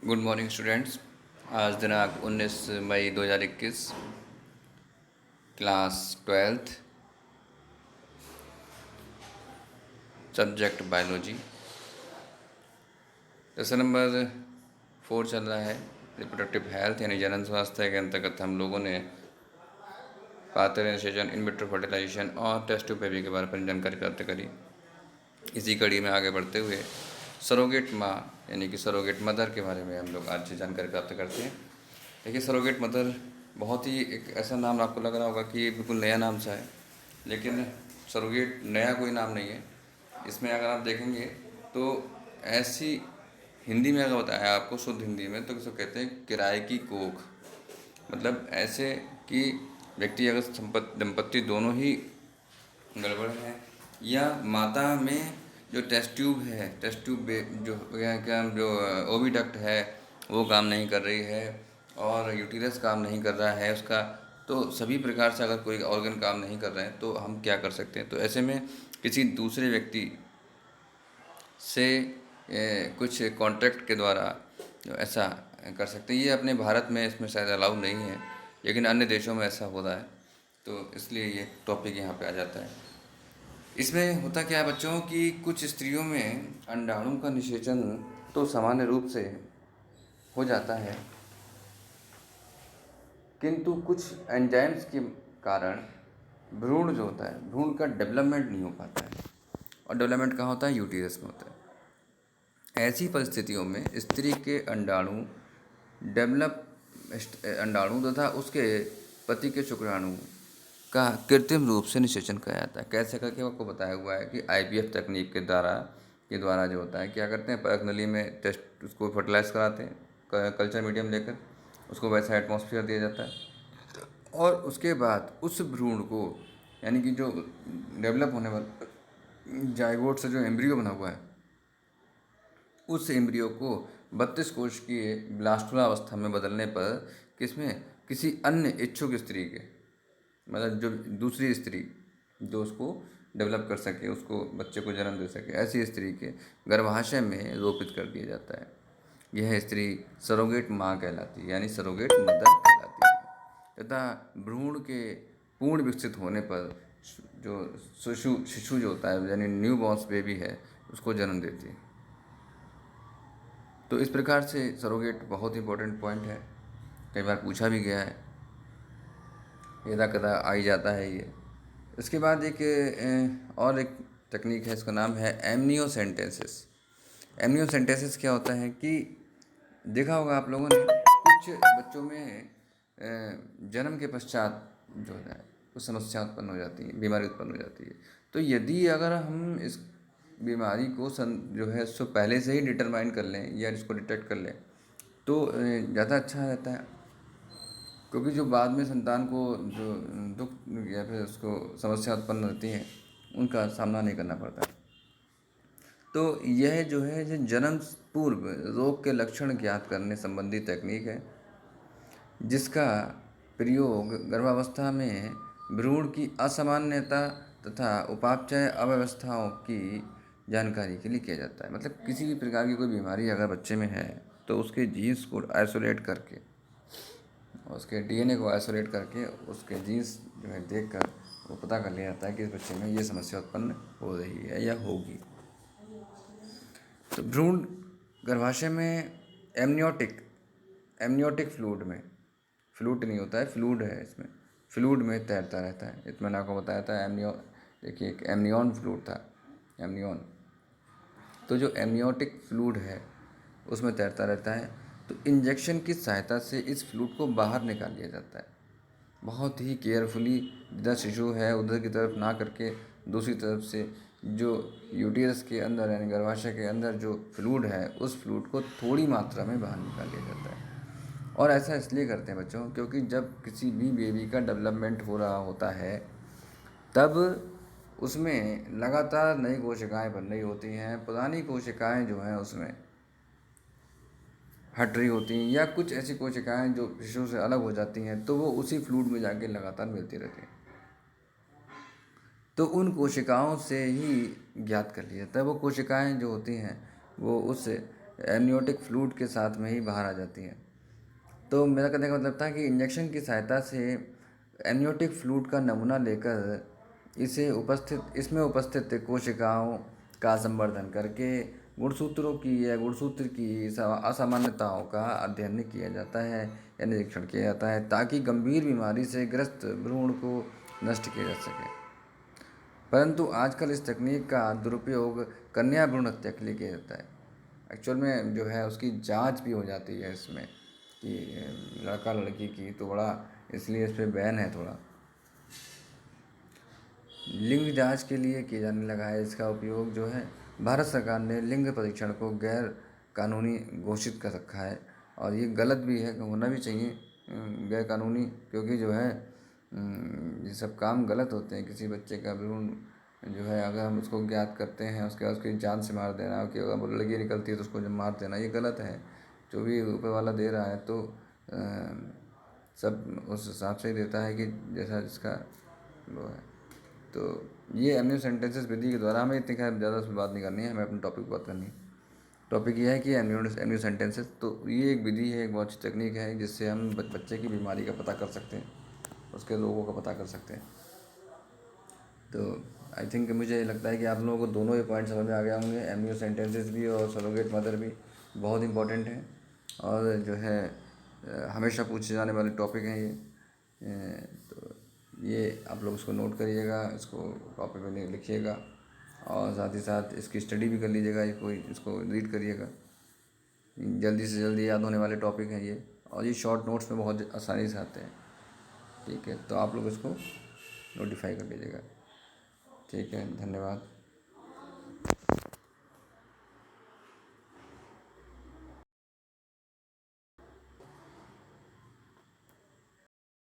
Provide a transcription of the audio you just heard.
Good morning students. आज दिनांक 19 मई 2021, class 12th, subject biology, lesson number 4 चल रहा है। रिप्रोडक्टिव हेल्थ यानी जनन स्वास्थ्य के अंतर्गत हम लोगों ने पाथराइजेशन, इन विट्रो फर्टिलाइजेशन और टेस्ट ट्यूब बेबी के बारे में जानकारी प्राप्त करी। इसी कड़ी में आगे बढ़ते हुए सरोगेट माँ यानी कि सरोगेट मदर के बारे में हम लोग आज जानकारी प्राप्त करते हैं। देखिए, सरोगेट मदर बहुत ही एक ऐसा नाम आपको लग रहा होगा कि बिल्कुल नया नाम सा है, लेकिन सरोगेट नया कोई नाम नहीं है। इसमें अगर आप देखेंगे तो ऐसी हिंदी में अगर बताया आपको शुद्ध हिंदी में तो इसको कहते हैं किराए की कोख। मतलब ऐसे कि व्यक्ति अगर दंपत्ति दोनों ही गड़बड़ है या माता में जो टेस्ट ट्यूब है, टेस्ट ट्यूब जो क्या जो ओविडक्ट है वो काम नहीं कर रही है और यूटिलस काम नहीं कर रहा है उसका, तो सभी प्रकार से अगर कोई ऑर्गन काम नहीं कर रहे हैं तो हम क्या कर सकते हैं। तो ऐसे में किसी दूसरे व्यक्ति से कुछ कॉन्ट्रैक्ट के द्वारा ऐसा कर सकते हैं। ये अपने भारत में इसमें शायद अलाउ नहीं है, लेकिन अन्य देशों में ऐसा हो रहा है, तो इसलिए ये टॉपिक यहाँ पे आ जाता है। इसमें होता क्या है बच्चों कि कुछ स्त्रियों में अंडाणु का निषेचन तो सामान्य रूप से हो जाता है, किंतु कुछ एंजाइम्स के कारण भ्रूण जो होता है, भ्रूण का डेवलपमेंट नहीं हो पाता है। और डेवलपमेंट कहाँ होता है? यूटीरस में होता है। ऐसी परिस्थितियों में स्त्री के डेवलप अंडाणु तथा उसके पति के शुक्राणु का कृत्रिम रूप से निषेचन किया जाता है। कैसे करके आपको बताया हुआ है कि आईवीएफ तकनीक के द्वारा जो होता है, क्या करते हैं, परक नली में टेस्ट उसको फर्टिलाइज कराते हैं कल्चर मीडियम लेकर, उसको वैसा एटमॉस्फेयर दिया जाता है और उसके बाद उस भ्रूण को यानी कि जो डेवलप होने वाला जाइगोट से जो एम्ब्रियो बना हुआ है, उस एम्ब्रियो को 32 कोश की ब्लास्टुला अवस्था में बदलने पर किसमें, किसी अन्य इच्छुक स्त्री के, मतलब जो दूसरी स्त्री जो उसको डेवलप कर सके, उसको बच्चे को जन्म दे सके, ऐसी स्त्री के गर्भाशय में रोपित कर दिया जाता है। यह स्त्री सरोगेट माँ कहलाती है, यानी सरोगेट मदर कहलाती है। तथा भ्रूण के पूर्ण विकसित होने पर जो शिशु जो होता है यानी न्यू बॉर्न बेबी है, उसको जन्म देती है। तो इस प्रकार से सरोगेट बहुत इंपॉर्टेंट पॉइंट है, कई बार पूछा भी गया है, यदा कदा आ ही जाता है ये। इसके बाद और एक टेक्निक है, इसका नाम है एमनियोसेंटेसिस। एमनियोसेंटेसिस क्या होता है कि देखा होगा आप लोगों ने कुछ बच्चों में जन्म के पश्चात जो है कुछ समस्या उत्पन्न हो जाती है, बीमारी उत्पन्न हो जाती है। तो यदि अगर हम इस बीमारी को जो है उसको पहले से ही डिटरमाइन कर लें या इसको डिटेक्ट कर लें तो ज़्यादा अच्छा रहता है, क्योंकि जो बाद में संतान को जो दुख या फिर उसको समस्या उत्पन्न होती है उनका सामना नहीं करना पड़ता। तो यह जो है जो जन्म पूर्व रोग के लक्षण ज्ञात करने संबंधी तकनीक है, जिसका प्रयोग गर्भावस्था में भ्रूण की असामान्यता तथा उपापचय अव्यवस्थाओं की जानकारी के लिए किया जाता है। मतलब किसी भी प्रकार की कोई बीमारी अगर बच्चे में है तो उसके जीन्स को आइसोलेट करके, उसके डीएनए को आइसोलेट करके, उसके जीन्स जो है देख कर वो पता कर लिया जाता है कि इस बच्चे में ये समस्या उत्पन्न हो रही है या होगी। तो भ्रूण गर्भाशय में एमनियोटिक फ्लूइड में, फ्लूइड नहीं होता है, फ्लूइड है, इसमें फ्लूइड में तैरता रहता है। इसमें मैंने आपको बताया था देखिए एक एमनियन फ्लूइड था, एमनियन। तो जो एमनियोटिक फ्लूइड है उसमें तैरता रहता है। तो इंजेक्शन की सहायता से इस फ्लूइड को बाहर निकाल लिया जाता है, बहुत ही केयरफुली। जिधर शिशु है उधर की तरफ ना करके दूसरी तरफ से जो यूटीरस के अंदर यानी गर्भाशय के अंदर जो फ्लूइड है उस फ्लूइड को थोड़ी मात्रा में बाहर निकाल लिया जाता है। और ऐसा इसलिए करते हैं बच्चों क्योंकि जब किसी भी बेबी का डेवलपमेंट हो रहा होता है तब उसमें लगातार नई कोशिकाएं बन रही होती हैं, पुरानी कोशिकाएं जो हैं उसमें हट रही होती हैं, या कुछ ऐसी कोशिकाएं जो शिशु से अलग हो जाती हैं तो वो उसी फ्लूइड में जाके लगातार मिलती रहती हैं। तो उन कोशिकाओं से ही ज्ञात कर लिया जाता है। वो कोशिकाएं जो होती हैं वो उस एमनियोटिक फ्लूइड के साथ में ही बाहर आ जाती है। तो मेरा कहने का मतलब था कि इंजेक्शन की सहायता से एमनियोटिक फ्लूइड का नमूना लेकर इसमें उपस्थित कोशिकाओं का संवर्धन करके गुणसूत्रों की या गुणसूत्र की असामान्यताओं का अध्ययन किया जाता है या निरीक्षण किया जाता है, ताकि गंभीर बीमारी से ग्रस्त भ्रूण को नष्ट किया जा सके। परंतु आजकल इस तकनीक का दुरुपयोग कन्या भ्रूण हत्या के लिए किया जाता है। एक्चुअल में जो है उसकी जांच भी हो जाती है इसमें कि लड़का लड़की की, तो बड़ा इसलिए इस पर बैन है थोड़ा। लिंग जांच के लिए किया जाने लगा है इसका उपयोग जो है। भारत सरकार ने लिंग परीक्षण को गैर कानूनी घोषित कर रखा है, और ये गलत भी है, होना भी चाहिए गैर कानूनी, क्योंकि जो है ये सब काम गलत होते हैं। किसी बच्चे का भ्रूण जो है अगर हम उसको ज्ञात करते हैं, उसके बाद उसकी जान से मार देना, कि अगर वो लड़की निकलती है तो उसको जब मार देना, ये गलत है। जो भी ऊपर वाला दे रहा है तो सब उस हिसाब से ही देता है कि जैसा जिसका वो है। तो ये एमनियो सेंटेंसेस विधि के द्वारा, हमें इतनी खैर ज़्यादा उसमें बात नहीं करनी है, हमें अपने टॉपिक पर बात करनी है। टॉपिक ये है कि एमनियो सेंटेंसेस, तो ये एक विधि है, एक बहुत अच्छी तकनीक है जिससे हम बच्चे की बीमारी का पता कर सकते हैं, उसके लोगों का पता कर सकते हैं। तो आई थिंक मुझे लगता है कि आप लोगों को दोनों ही पॉइंट समझ में आ गए होंगे। एमनियो सेंटेंसेस भी और सरोगेट मदर भी बहुत इंपॉर्टेंट हैं, और जो है हमेशा पूछे जाने वाले टॉपिक हैं ये। तो ये आप लोग इसको नोट करिएगा, इसको कॉपी पे लिखिएगा, और साथ ही साथ इसकी स्टडी भी कर लीजिएगा, इसको रीड करिएगा। जल्दी से जल्दी याद होने वाले टॉपिक हैं ये, और ये शॉर्ट नोट्स में बहुत आसानी से आते हैं। ठीक है, तो आप लोग इसको नोटिफाई कर लीजिएगा। ठीक है, धन्यवाद।